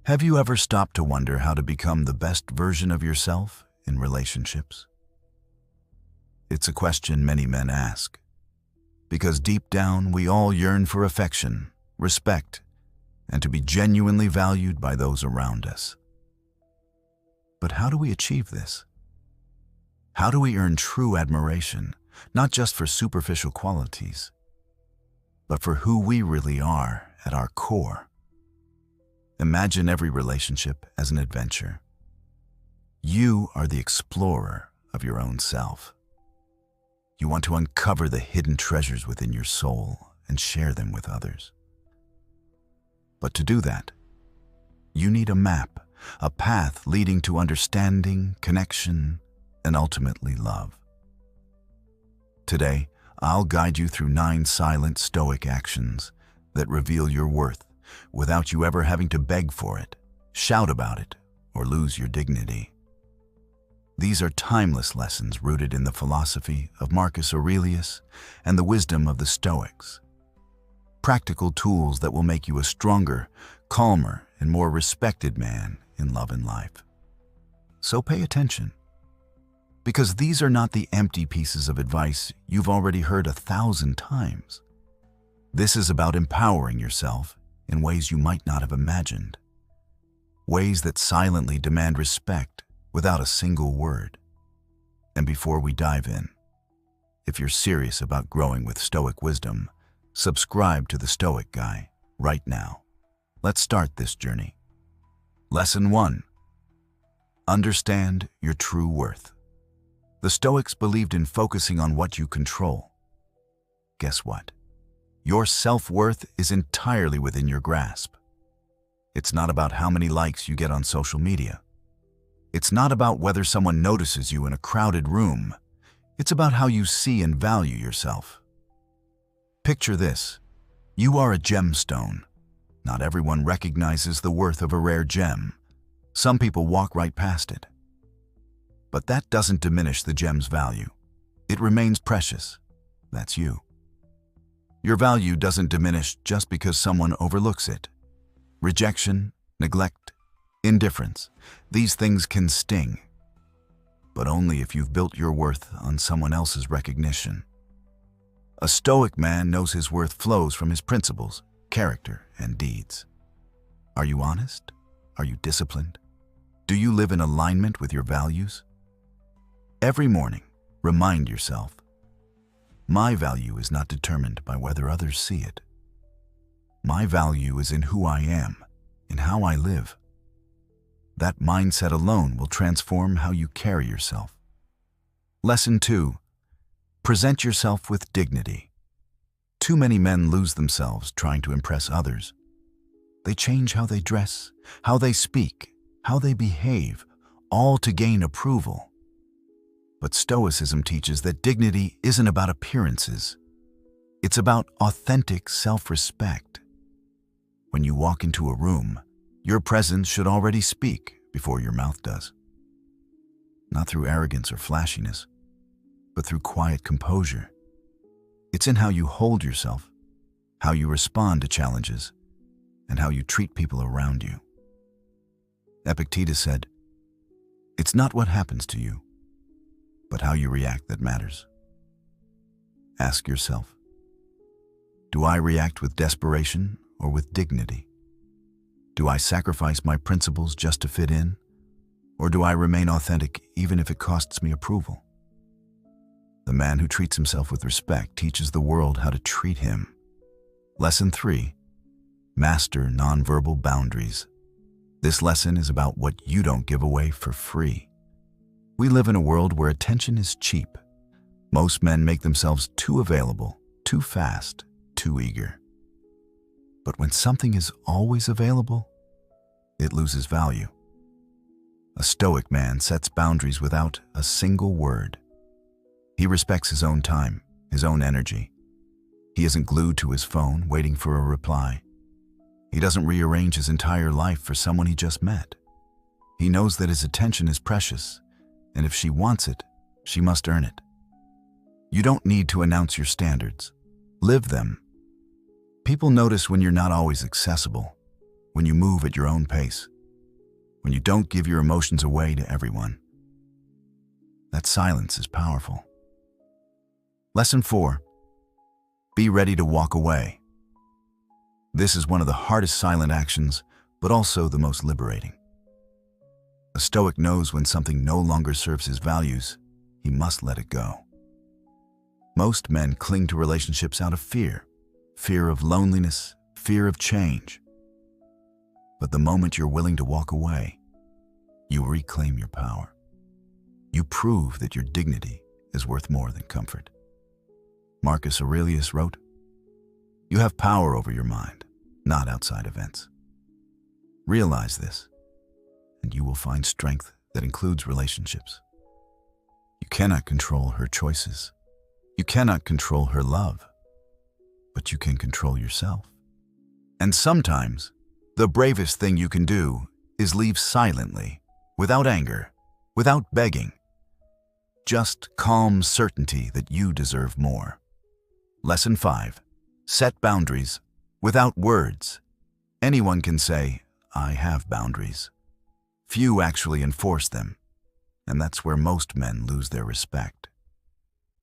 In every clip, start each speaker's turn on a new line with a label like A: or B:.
A: Have you ever stopped to wonder how to become the best version of yourself in relationships? It's a question many men ask, because deep down we all yearn for affection, respect, and to be genuinely valued by those around us. But how do we achieve this? How do we earn true admiration, not just for superficial qualities, but for who we really are at our core? Imagine every relationship as an adventure. You are the explorer of your own self. You want to uncover the hidden treasures within your soul and share them with others. But to do that, you need a map, a path leading to understanding, connection, and ultimately love. Today, I'll guide you through 9 silent Stoic actions that reveal your worth without you ever having to beg for it, shout about it, or lose your dignity. These are timeless lessons rooted in the philosophy of Marcus Aurelius and the wisdom of the Stoics. Practical tools that will make you a stronger, calmer, and more respected man in love and life. So pay attention, because these are not the empty pieces of advice you've already heard 1,000 times. This is about empowering yourself in ways you might not have imagined, ways that silently demand respect without a single word. And before we dive in, if you're serious about growing with Stoic wisdom, subscribe to the Stoic Guy right now. Let's start this journey. Lesson 1. Understand your true worth. The Stoics believed in focusing on what you control. Guess what? Your self-worth is entirely within your grasp. It's not about how many likes you get on social media. It's not about whether someone notices you in a crowded room. It's about how you see and value yourself. Picture this. You are a gemstone. Not everyone recognizes the worth of a rare gem. Some people walk right past it. But that doesn't diminish the gem's value. It remains precious. That's you. Your value doesn't diminish just because someone overlooks it. Rejection, neglect, indifference, these things can sting, but only if you've built your worth on someone else's recognition. A Stoic man knows his worth flows from his principles, character, and deeds. Are you honest? Are you disciplined? Do you live in alignment with your values? Every morning, remind yourself, my value is not determined by whether others see it. My value is in who I am, in how I live. That mindset alone will transform how you carry yourself. Lesson 2. Present yourself with dignity. Too many men lose themselves trying to impress others. They change how they dress, how they speak, how they behave, all to gain approval. But Stoicism teaches that dignity isn't about appearances. It's about authentic self-respect. When you walk into a room, your presence should already speak before your mouth does. Not through arrogance or flashiness, but through quiet composure. It's in how you hold yourself, how you respond to challenges, and how you treat people around you. Epictetus said, "It's not what happens to you, but how you react that matters." Ask yourself, do I react with desperation or with dignity? Do I sacrifice my principles just to fit in, or do I remain authentic even if it costs me approval? The man who treats himself with respect teaches the world how to treat him. Lesson 3. Master nonverbal boundaries. This lesson is about what you don't give away for free. We live in a world where attention is cheap. Most men make themselves too available, too fast, too eager. But when something is always available, it loses value. A Stoic man sets boundaries without a single word. He respects his own time, his own energy. He isn't glued to his phone waiting for a reply. He doesn't rearrange his entire life for someone he just met. He knows that his attention is precious, and if she wants it, she must earn it. You don't need to announce your standards. Live them. People notice when you're not always accessible, when you move at your own pace, when you don't give your emotions away to everyone. That silence is powerful. Lesson 4. Be ready to walk away. This is one of the hardest silent actions, but also the most liberating. A Stoic knows when something no longer serves his values, he must let it go. Most men cling to relationships out of fear of loneliness, fear of change. But the moment you're willing to walk away, you reclaim your power. You prove that your dignity is worth more than comfort. Marcus Aurelius wrote, "You have power over your mind, not outside events." Realize this, and you will find strength that includes relationships. You cannot control her choices. You cannot control her love, but you can control yourself. And sometimes, the bravest thing you can do is leave silently, without anger, without begging. Just calm certainty that you deserve more. Lesson 5. Set boundaries without words. Anyone can say, "I have boundaries." Few actually enforce them, and that's where most men lose their respect.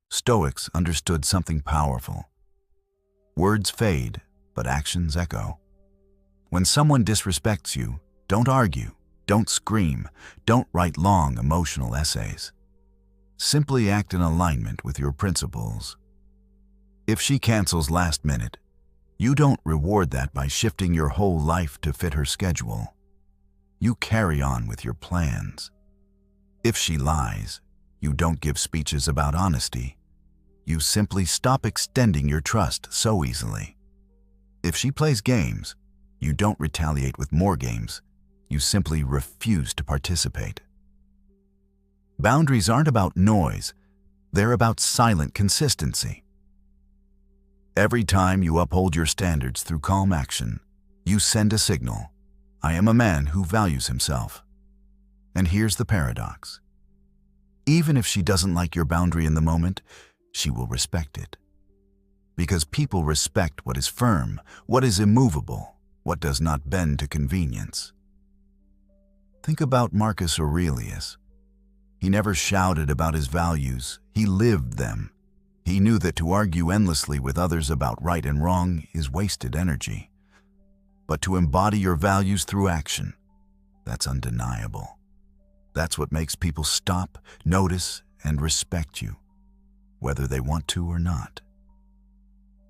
A: Stoics understood something powerful. Words fade, but actions echo. When someone disrespects you, don't argue, don't scream, don't write long emotional essays. Simply act in alignment with your principles. If she cancels last minute, you don't reward that by shifting your whole life to fit her schedule. You carry on with your plans. If she lies, you don't give speeches about honesty. You simply stop extending your trust so easily. If she plays games, you don't retaliate with more games. You simply refuse to participate. Boundaries aren't about noise. They're about silent consistency. Every time you uphold your standards through calm action, you send a signal. I am a man who values himself. And here's the paradox. Even if she doesn't like your boundary in the moment, she will respect it. Because people respect what is firm, what is immovable, what does not bend to convenience. Think about Marcus Aurelius. He never shouted about his values, he lived them. He knew that to argue endlessly with others about right and wrong is wasted energy. But to embody your values through action, that's undeniable. That's what makes people stop, notice, and respect you, whether they want to or not.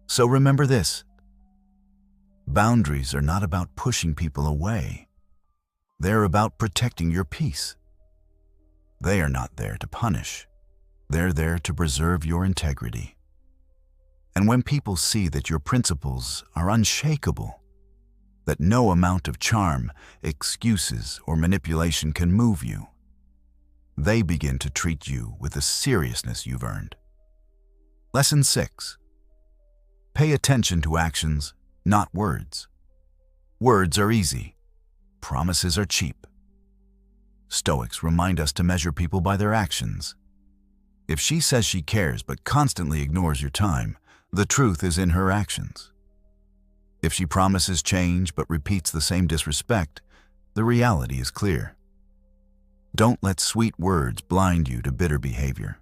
A: So remember this. Boundaries are not about pushing people away. They're about protecting your peace. They are not there to punish. They're there to preserve your integrity. And when people see that your principles are unshakable, that no amount of charm, excuses, or manipulation can move you, they begin to treat you with the seriousness you've earned. Lesson 6. Pay attention to actions, not words. Words are easy. Promises are cheap. Stoics remind us to measure people by their actions. If she says she cares but constantly ignores your time, the truth is in her actions. If she promises change but repeats the same disrespect, the reality is clear. Don't let sweet words blind you to bitter behavior.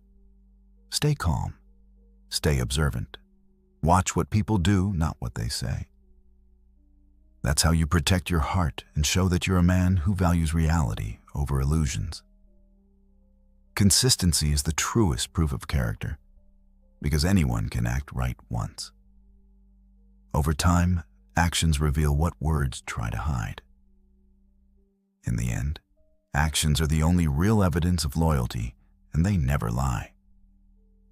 A: Stay calm. Stay observant. Watch what people do, not what they say. That's how you protect your heart and show that you're a man who values reality over illusions. Consistency is the truest proof of character, because anyone can act right once. Over time, actions reveal what words try to hide. In the end, actions are the only real evidence of loyalty, and they never lie.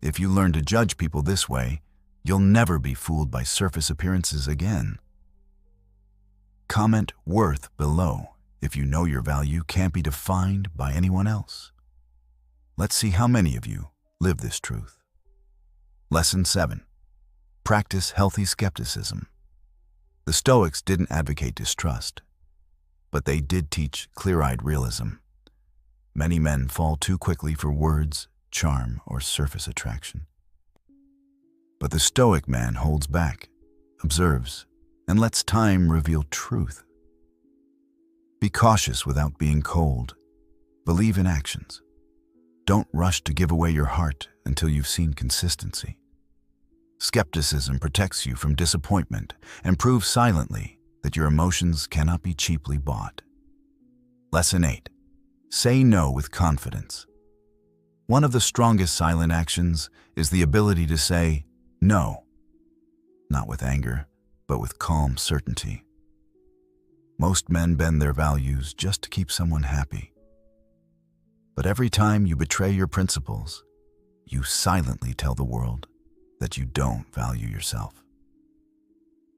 A: If you learn to judge people this way, you'll never be fooled by surface appearances again. Comment worth below if you know your value can't be defined by anyone else. Let's see how many of you live this truth. Lesson 7. Practice healthy skepticism. The Stoics didn't advocate distrust, but they did teach clear-eyed realism. Many men fall too quickly for words, charm, or surface attraction. But the Stoic man holds back, observes, and lets time reveal truth. Be cautious without being cold. Believe in actions. Don't rush to give away your heart until you've seen consistency. Skepticism protects you from disappointment and proves silently that your emotions cannot be cheaply bought. Lesson 8. Say no with confidence. One of the strongest silent actions is the ability to say no, not with anger, but with calm certainty. Most men bend their values just to keep someone happy. But every time you betray your principles, you silently tell the world that you don't value yourself.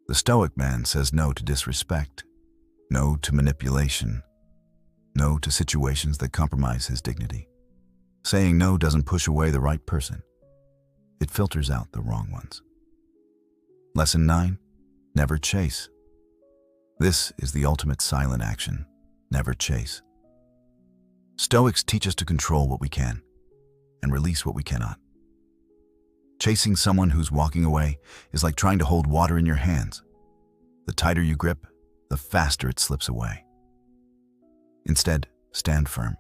A: The Stoic man says no to disrespect, no to manipulation, no to situations that compromise his dignity. Saying no doesn't push away the right person. It filters out the wrong ones. Lesson 9. Never chase. This is the ultimate silent action. Never chase. Stoics teach us to control what we can and release what we cannot. Chasing someone who's walking away is like trying to hold water in your hands. The tighter you grip, the faster it slips away. Instead, stand firm.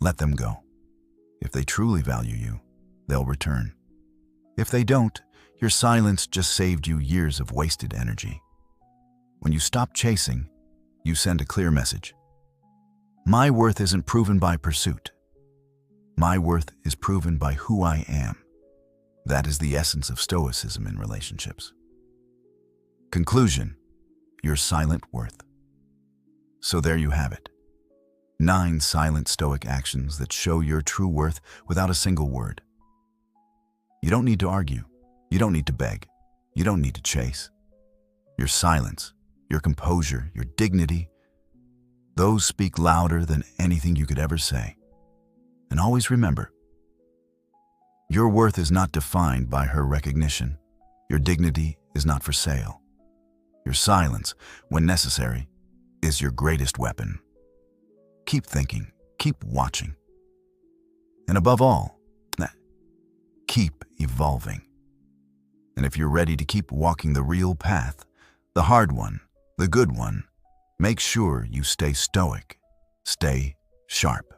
A: Let them go. If they truly value you, they'll return. If they don't, your silence just saved you years of wasted energy. When you stop chasing, you send a clear message. My worth isn't proven by pursuit. My worth is proven by who I am. That is the essence of Stoicism in relationships. Conclusion: your silent worth. So there you have it. 9 silent Stoic actions that show your true worth without a single word. You don't need to argue. You don't need to beg. You don't need to chase. Your silence, your composure, your dignity, those speak louder than anything you could ever say. And always remember, your worth is not defined by her recognition. Your dignity is not for sale. Your silence, when necessary, is your greatest weapon. Keep thinking, keep watching. And above all, keep evolving. And if you're ready to keep walking the real path, the hard one, the good one, make sure you stay stoic, stay sharp.